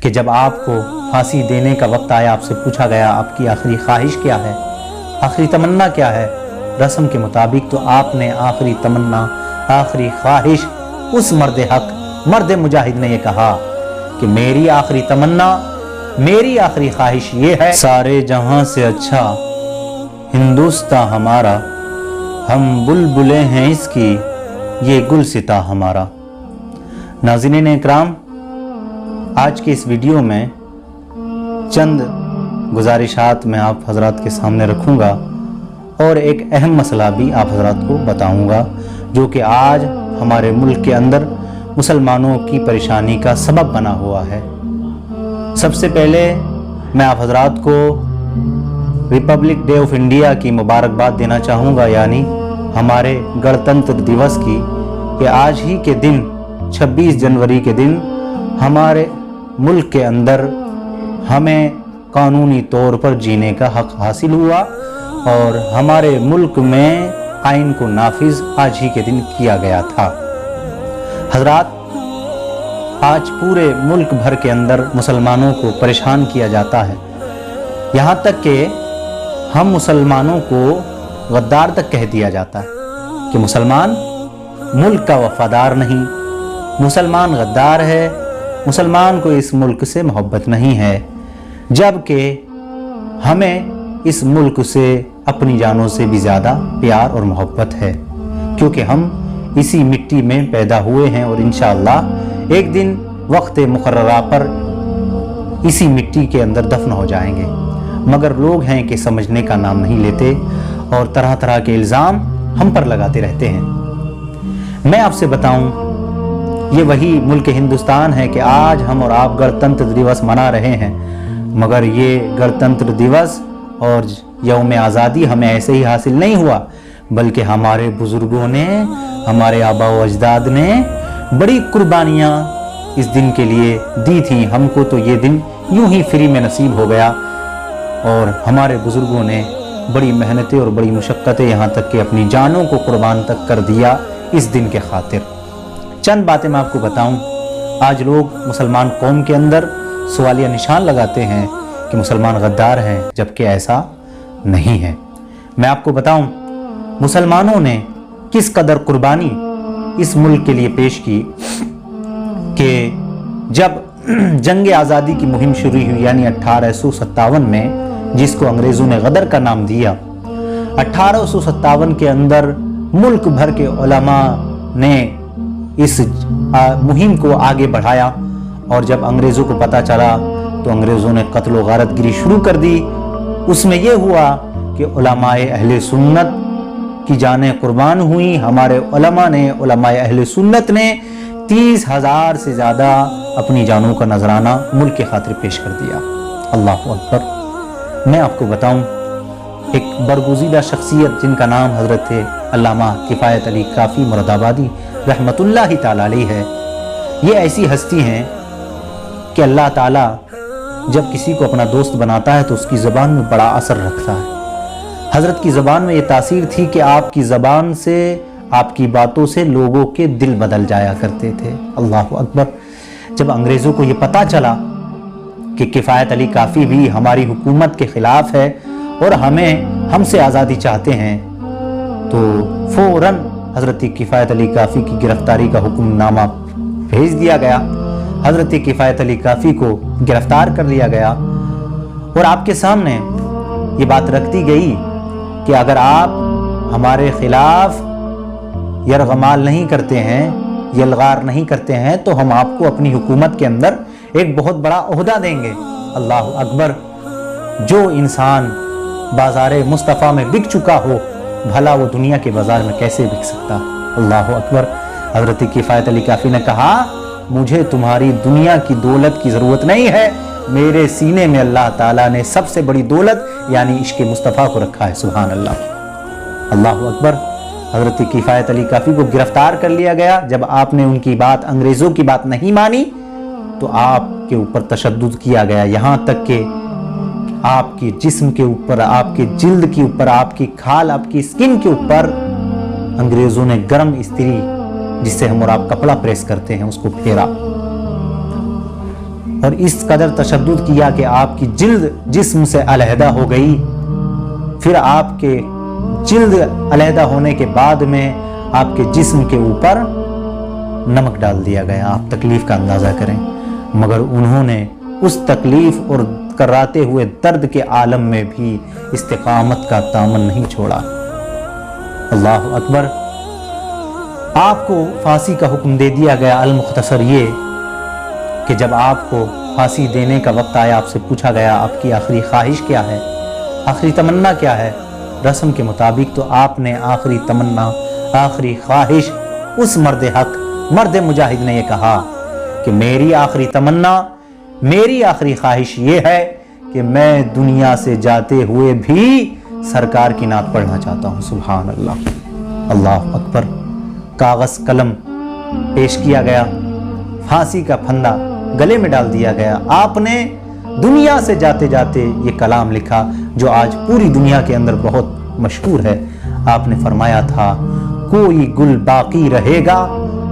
کہ जब आपको फांसी देने का वक्त आया, आपसे पूछा गया आपकी आखिरी ख्वाहिश क्या है, आखिरी तमन्ना क्या है, रस्म के मुताबिक तो आपने आखिरी तमन्ना, आखिरी ख्वाहिश उस मर्द हक, मर्द मुजाहिद ने ये कहा कि मेरी आखिरी तमन्ना, मेरी आखिरी ख्वाहिश ये है, सारे जहां से अच्छा हिंदुस्तां हमारा, हम बुलबुलें हैं इसकी, ये गुलसिता हमारा। नाज़रीन इकराम, आज के इस वीडियो में चंद गुजारिशात मैं आप हजरात के सामने रखूँगा और एक अहम मसला भी आप हजरात को बताऊँगा जो कि आज हमारे मुल्क के अंदर मुसलमानों की परेशानी का सबब बना हुआ है। सबसे पहले मैं आप हजरात को रिपब्लिक डे ऑफ इंडिया की मुबारकबाद देना चाहूँगा, यानी हमारे गणतंत्र दिवस की, कि आज ही के दिन 26 जनवरी के दिन हमारे मुल्क के अंदर हमें कानूनी तौर पर जीने का हक हासिल हुआ और हमारे मुल्क में आइन को नाफिज आज ही के दिन किया गया था। हजरात, आज पूरे मुल्क भर के अंदर मुसलमानों को परेशान किया जाता है, यहाँ तक कि हम मुसलमानों को गद्दार तक कह दिया जाता है कि मुसलमान मुल्क का वफादार नहीं, मुसलमान गद्दार है, मुसलमान को इस मुल्क से मोहब्बत नहीं है, जबकि हमें इस मुल्क से अपनी जानों से भी ज़्यादा प्यार और मोहब्बत है, क्योंकि हम इसी मिट्टी में पैदा हुए हैं और इंशाअल्लाह एक दिन वक्त मुकर्ररा पर इसी मिट्टी के अंदर दफन हो जाएंगे। मगर लोग हैं कि समझने का नाम नहीं लेते और तरह तरह के इल्ज़ाम हम पर लगाते रहते हैं। मैं आपसे बताऊं, ये वही मुल्क हिंदुस्तान है कि आज हम और आप गणतंत्र दिवस मना रहे हैं, मगर ये गणतंत्र दिवस और यौम आज़ादी हमें ऐसे ही हासिल नहीं हुआ, बल्कि हमारे बुज़ुर्गों ने, हमारे आबा व अजदाद ने बड़ी कुर्बानियाँ इस दिन के लिए दी थी। हमको तो ये दिन यूं ही फ्री में नसीब हो गया और हमारे बुज़ुर्गों ने बड़ी मेहनतें और बड़ी मुशक्क़तें, यहाँ तक कि अपनी जानों को कुर्बान तक कर दिया इस दिन के खातिर। चंद बातें मैं आपको बताऊं, आज लोग मुसलमान कौम के अंदर सवालिया निशान लगाते हैं कि मुसलमान गद्दार हैं, जबकि ऐसा नहीं है। मैं आपको बताऊं, मुसलमानों ने किस कदर कुर्बानी इस मुल्क के लिए पेश की कि जब जंग आज़ादी की मुहिम शुरू हुई, यानी 1857 में, जिसको अंग्रेज़ों ने गदर का नाम दिया, 1857 के अंदर मुल्क भर के उलमा ने इस मुहिम को आगे बढ़ाया और जब अंग्रेज़ों को पता चला तो अंग्रेज़ों ने कत्ल व गारतगिरी शुरू कर दी। उसमें यह हुआ कि उलमाए अहले सुन्नत की जानें कुर्बान हुई। हमारे उलमा ने, उलमाए अहले सुन्नत ने 30,000 से ज़्यादा अपनी जानों का नजराना मुल्क के खातिर पेश कर दिया। अल्लाह अकबर। मैं आपको बताऊं, एक बरगुज़ीदा शख्सियत जिनका नाम हज़रत अल्लामा किफ़ायत अली काफ़ी मुरादाबादी रहमतुल्लाहि ताला अलैह है, ये ऐसी हस्ती हैं कि अल्लाह ताला जब किसी को अपना दोस्त बनाता है तो उसकी ज़बान में बड़ा असर रखता है। हज़रत की ज़बान में ये तासीर थी कि आपकी ज़बान से, आपकी बातों से लोगों के दिल बदल जाया करते थे। अल्लाह अकबर। जब अंग्रेज़ों को ये पता चला कि किफ़ायत अली काफ़ी भी हमारी हुकूमत के ख़िलाफ़ है और हमसे आज़ादी चाहते हैं, तो फ़ौरन हज़रत किफ़ायत अली काफ़ी की गिरफ़्तारी का हुक्मनामा भेज दिया गया। हज़रत किफ़ायत अली काफ़ी को गिरफ़्तार कर लिया गया और आपके सामने ये बात रख दी गई कि अगर आप हमारे ख़िलाफ़ यरगमाल नहीं करते हैं, यलगार नहीं करते हैं, तो हम आपको अपनी हुकूमत के अंदर एक बहुत बड़ा ओहदा देंगे। अल्लाह अकबर। जो इंसान बाज़ार मुस्तफ़ा में बिक चुका हो, भला वो दुनिया के बाज़ार में कैसे बिक सकता। अल्लाह अकबर। हज़रत किफ़ायत अली काफ़ी ने कहा, मुझे तुम्हारी दुनिया की दौलत की ज़रूरत नहीं है, मेरे सीने में अल्लाह ताला ने सबसे बड़ी दौलत यानी इश्क़ मुस्तफ़ा को रखा है। सुभान अल्लाह। अल्लाह अकबर। हज़रत किफ़ायत अली काफ़ी को गिरफ़्तार कर लिया गया। जब आपने उनकी बात, अंग्रेज़ों की बात नहीं मानी तो आपके ऊपर तशद्दुद किया गया, यहाँ तक कि आपकी जिस्म के ऊपर, आपके जिल्द के ऊपर, आपकी खाल, आपकी स्किन के ऊपर अंग्रेज़ों ने गर्म इस्त्री, जिससे हम और आप कपड़ा प्रेस करते हैं, उसको फेरा اور اس قدر تشدد کیا کہ آپ کی جلد جسم سے علیحدہ ہو گئی. پھر آپ کے جلد علیحدہ ہونے کے بعد میں آپ کے جسم کے اوپر نمک ڈال دیا گیا. آپ تکلیف کا اندازہ کریں. مگر انہوں نے اس تکلیف اور کراتے ہوئے درد کے عالم میں بھی استقامت کا دامن نہیں چھوڑا. اللہ اکبر. آپ کو پھانسی کا حکم دے دیا گیا. المختصر یہ کہ جب آپ کو پھانسی دینے کا وقت آیا، آپ سے پوچھا گیا آپ کی آخری خواہش کیا ہے، آخری تمنا کیا ہے. رسم کے مطابق تو آپ نے آخری تمنا، آخری خواہش، اس مرد حق، مرد مجاہد نے یہ کہا کہ میری آخری تمنا، میری آخری خواہش یہ ہے کہ میں دنیا سے جاتے ہوئے بھی سرکار کی نعت پڑھنا چاہتا ہوں. سبحان اللہ، اللہ اکبر. کاغذ قلم پیش کیا گیا، پھانسی کا پھندا گلے میں ڈال دیا گیا. آپ نے دنیا سے جاتے جاتے یہ کلام لکھا جو آج پوری دنیا کے اندر بہت مشہور ہے. آپ نے فرمایا تھا، کوئی گل باقی رہے گا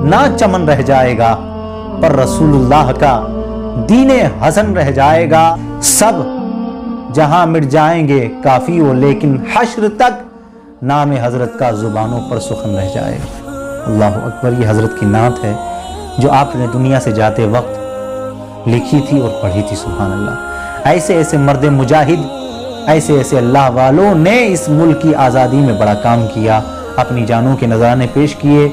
نہ چمن رہ جائے گا، پر رسول اللہ کا دین حسن رہ جائے گا. سب جہاں مٹ جائیں گے کافی ہو، لیکن حشر تک نام حضرت کا زبانوں پر سخن رہ جائے گا. اللہ اکبر. یہ حضرت کی نعت ہے جو آپ نے دنیا سے جاتے وقت لکھی تھی اور پڑھی تھی. سبحان اللہ. ایسے ایسے مرد مجاہد، ایسے ایسے اللہ والوں نے اس ملک کی آزادی میں بڑا کام کیا، اپنی جانوں کے نذرانے پیش کیے.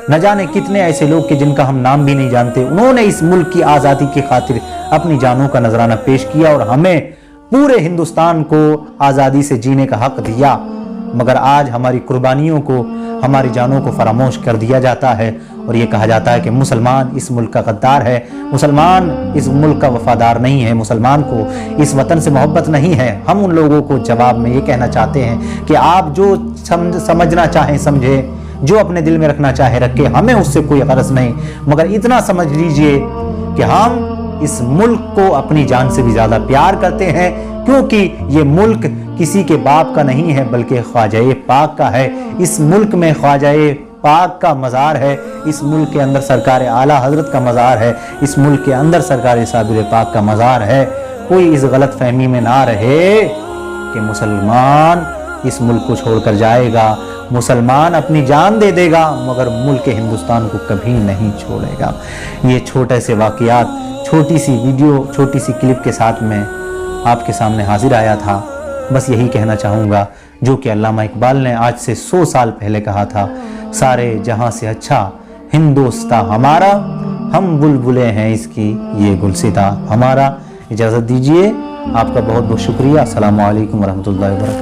نہ جانے کتنے ایسے لوگ کہ جن کا ہم نام بھی نہیں جانتے، انہوں نے اس ملک کی آزادی کی خاطر اپنی جانوں کا نذرانہ پیش کیا اور ہمیں پورے ہندوستان کو آزادی سے جینے کا حق دیا. مگر آج ہماری قربانیوں کو، ہماری جانوں کو فراموش کر دیا جاتا ہے اور یہ کہا جاتا ہے کہ مسلمان اس ملک کا غدار ہے، مسلمان اس ملک کا وفادار نہیں ہے، مسلمان کو اس وطن سے محبت نہیں ہے. ہم ان لوگوں کو جواب میں یہ کہنا چاہتے ہیں کہ آپ جو سمجھنا چاہیں سمجھے، جو اپنے دل میں رکھنا چاہے رکھے، ہمیں اس سے کوئی غرض نہیں. مگر اتنا سمجھ لیجئے کہ ہم اس ملک کو اپنی جان سے بھی زیادہ پیار کرتے ہیں، کیونکہ یہ ملک کسی کے باپ کا نہیں ہے بلکہ خواجہ پاک کا ہے. اس ملک میں خواجہ پاک کا مزار ہے، اس ملک کے اندر سرکار اعلیٰ حضرت کا مزار ہے، اس ملک کے اندر سرکار صابر پاک کا مزار ہے. کوئی اس غلط فہمی میں نہ رہے کہ مسلمان اس ملک کو چھوڑ کر جائے گا، مسلمان اپنی جان دے دے گا مگر ملک ہندوستان کو کبھی نہیں چھوڑے گا. یہ چھوٹے سے واقعات، چھوٹی سی ویڈیو، چھوٹی سی کلپ کے ساتھ میں آپ کے سامنے حاضر آیا تھا. بس یہی کہنا چاہوں گا جو کہ علامہ اقبال نے آج سے 100 سال پہلے کہا تھا، سارے جہاں سے اچھا ہندوستاں ہمارا، ہم بلبلیں ہیں اس کی یہ گلستاں ہمارا. اجازت دیجیے. آپ کا بہت بہت شکریہ. السلام علیکم ورحمۃ اللہ وبرکاتہ.